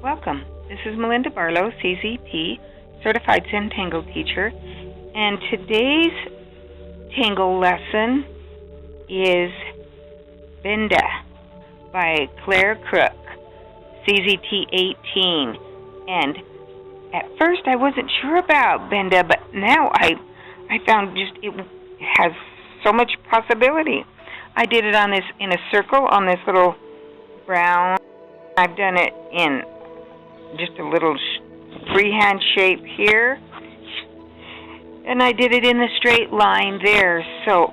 Welcome. This is Melinda Barlow, CZP, Certified Zentangle Teacher, and today's Tangle lesson is Benda by Claire Crook, CZT 18. And at first I wasn't sure about Benda, but now I found just it has so much possibility. I did it on this in a circle on this little brown. I've done it in just a little freehand shape here, and I did it in the straight line there. So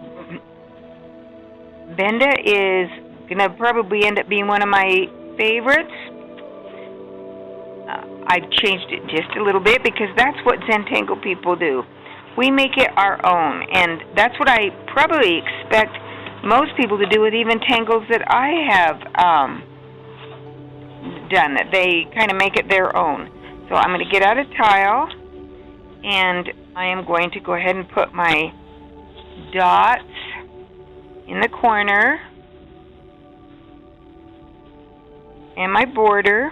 Benda is gonna probably end up being one of my favorites. I've changed it just a little bit because that's what Zentangle people do. We make it our own, and that's what I probably expect most people to do with even tangles that I have done, that they kind of make it their own. So I'm going to get out a tile, and I am going to go ahead and put my dots in the corner and my border,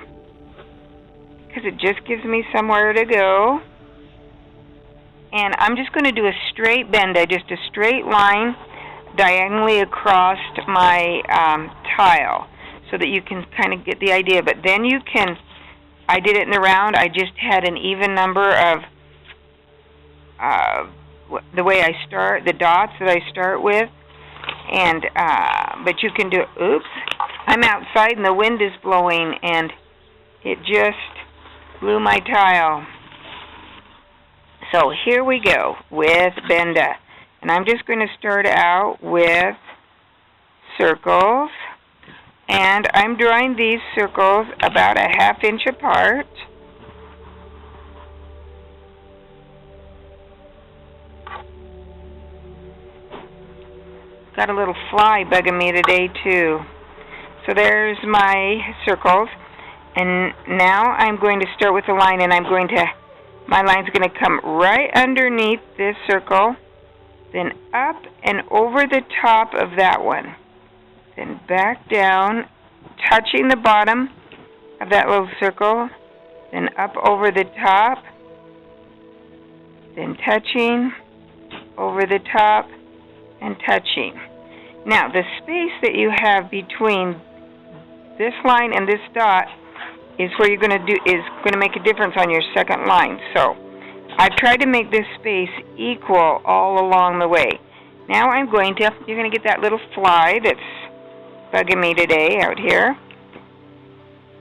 because it just gives me somewhere to go. And I'm just going to do a straight Benda, just a straight line diagonally across my tile, so that you can kind of get the idea. But then you can, I did it in the round, I just had an even number of the way I start, the dots that I start with. And, but you can do, oops, I'm outside and the wind is blowing and it just blew my tile. So here we go with Benda. And I'm just going to start out with circles. And I'm drawing these circles about a ½ inch apart. Got a little fly bugging me today too. So there's my circles. And now I'm going to start with a line, and my line's going to come right underneath this circle, then up and over the top of that one. Then back down, touching the bottom of that little circle, then up over the top, then touching, over the top, and touching. Now, the space that you have between this line and this dot is where is going to make a difference on your second line. So, I've tried to make this space equal all along the way. Now you're going to get that little fly that's bugging me today out here.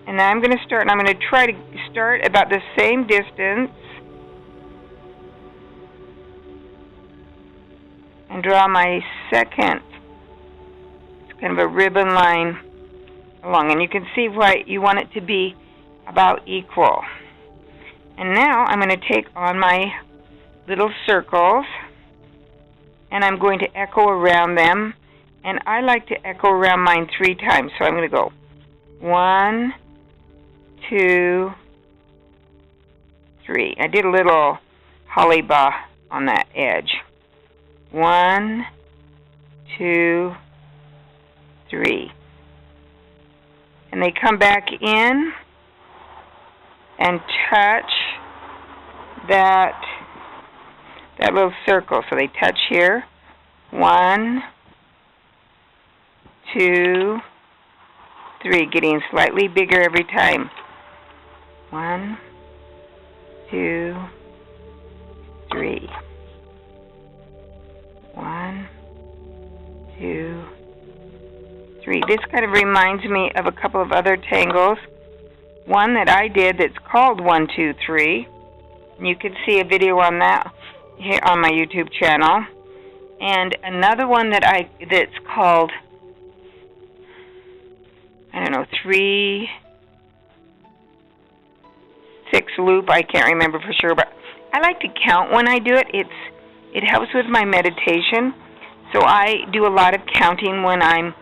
And now I'm going to start, and I'm going to try to start about the same distance and draw my second. It's kind of a ribbon line along, and you can see why you want it to be about equal. And now I'm going to take on my little circles, and I'm going to echo around them. And I like to echo around mine 3 times. So I'm going to go 1, 2, 3. I did a little holly bah on that edge. 1, 2, 3. And they come back in and touch that little circle. So they touch here. 1, 2, 3, getting slightly bigger every time. 1, 2, 3. 1, 2, 3. This kind of reminds me of a couple of other tangles. One that I did that's called 1, 2, 3. And you can see a video on that here on my YouTube channel. And another one that's called, I don't know, 3, 6 loop. I can't remember for sure, but I like to count when I do it. It helps with my meditation. So I do a lot of counting when I'm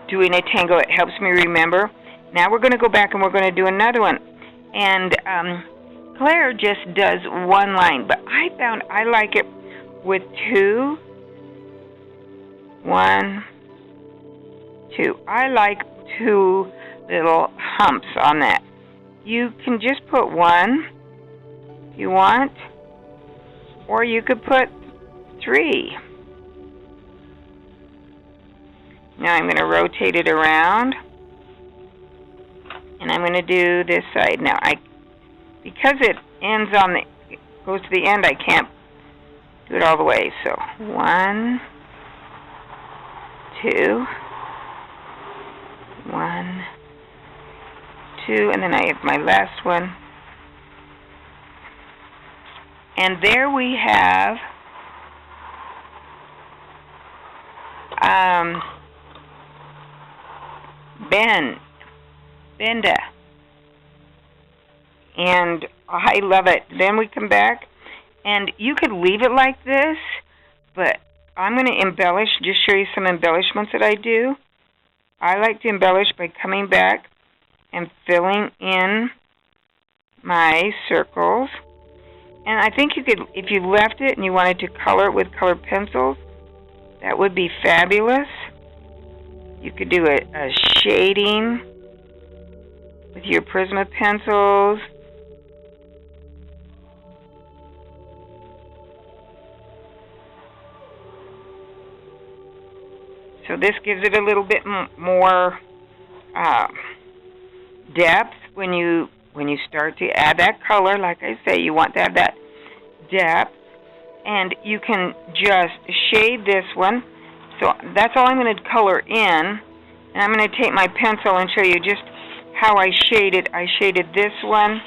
doing a tangle. It helps me remember. Now we're going to go back and we're going to do another one. And Claire just does one line, but I found I like it with 2, 1, 2. I like 2 little humps on that. you can just put one if you want, or you could put 3. Now I'm going to rotate it around, and I'm going to do this side. Now, because it goes to the end, I can't do it all the way. So 1, 2, 1, 2, and then I have my last one. And there we have Benda. And I love it. Then we come back, and you could leave it like this, but I'm going to embellish, just show you some embellishments that I do. I like to embellish by coming back and filling in my circles. And I think you could, if you left it and you wanted to color it with colored pencils, that would be fabulous. You could do a shading with your Prisma pencils. So this gives it a little bit more depth when you start to add that color. Like I say, you want to have that depth. And you can just shade this one. So that's all I'm going to color in. And I'm going to take my pencil and show you just how I shaded. I shaded this one,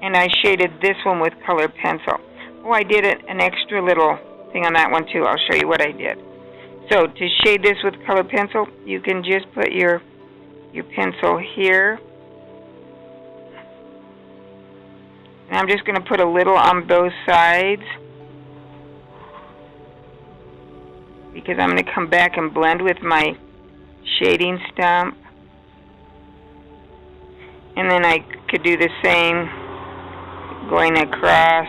and I shaded this one with colored pencil. Oh, I did an extra little thing on that one too. I'll show you what I did. So to shade this with colored pencil, you can just put your pencil here. And I'm just going to put a little on both sides, because I'm going to come back and blend with my shading stump. And then I could do the same going across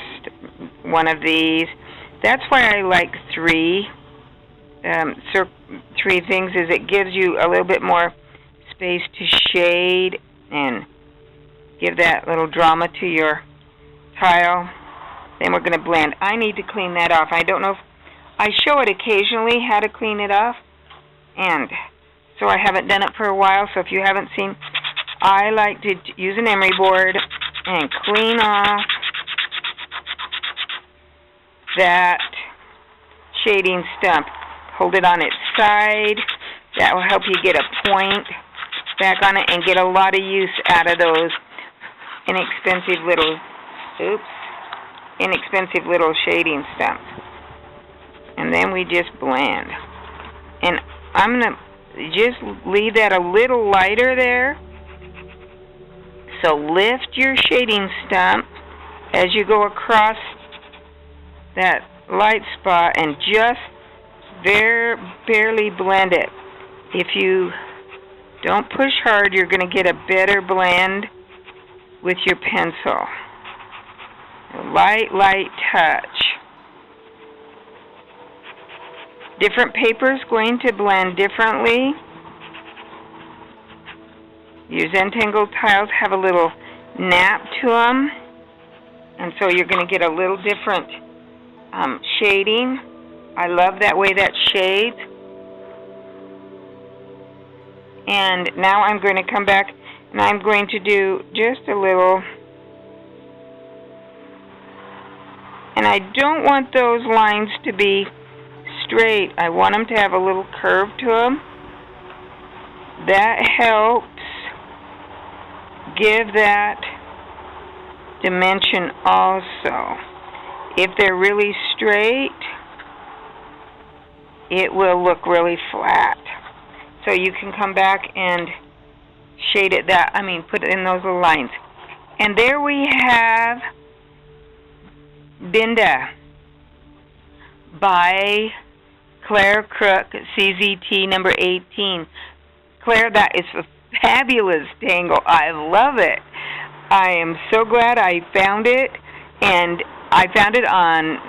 one of these. That's why I like 3 things, is it gives you a little bit more space to shade and give that little drama to your tile. Then we're going to blend. I need to clean that off. I don't know if I show it occasionally how to clean it off, and so I haven't done it for a while. So if you haven't seen, I like to use an emery board and clean off that shading stump. Hold it on its side. That will help you get a point back on it and get a lot of use out of those inexpensive little shading stumps. And then we just blend. And I'm going to just leave that a little lighter there. So lift your shading stump as you go across that light spot and just barely blend it. If you don't push hard, you're going to get a better blend with your pencil. A light touch. Different papers going to blend differently. Your Zentangle tiles have a little nap to them, and so you're going to get a little different shading. I love that way that shades. And now I'm going to come back and I'm going to do just a little. And I don't want those lines to be straight. I want them to have a little curve to them. That helps give that dimension also. If they're really straight, it will look really flat. So you can come back and shade it put it in those little lines. And there we have Binda by Claire Crook, CZT number 18. Claire, that is a fabulous tangle. I love it. I am so glad I found it, and I found it on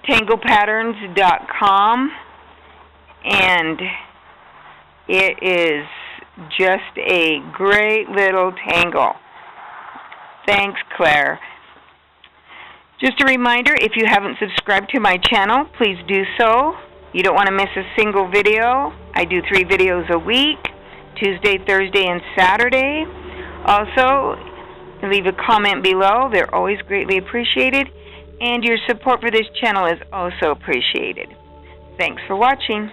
tanglepatterns.com, and it is just a great little tangle. Thanks, Claire. Just a reminder, if you haven't subscribed to my channel, please do so. You don't want to miss a single video. I do 3 videos a week, Tuesday, Thursday, and Saturday. Also, leave a comment below. They're always greatly appreciated. And your support for this channel is also appreciated. Thanks for watching.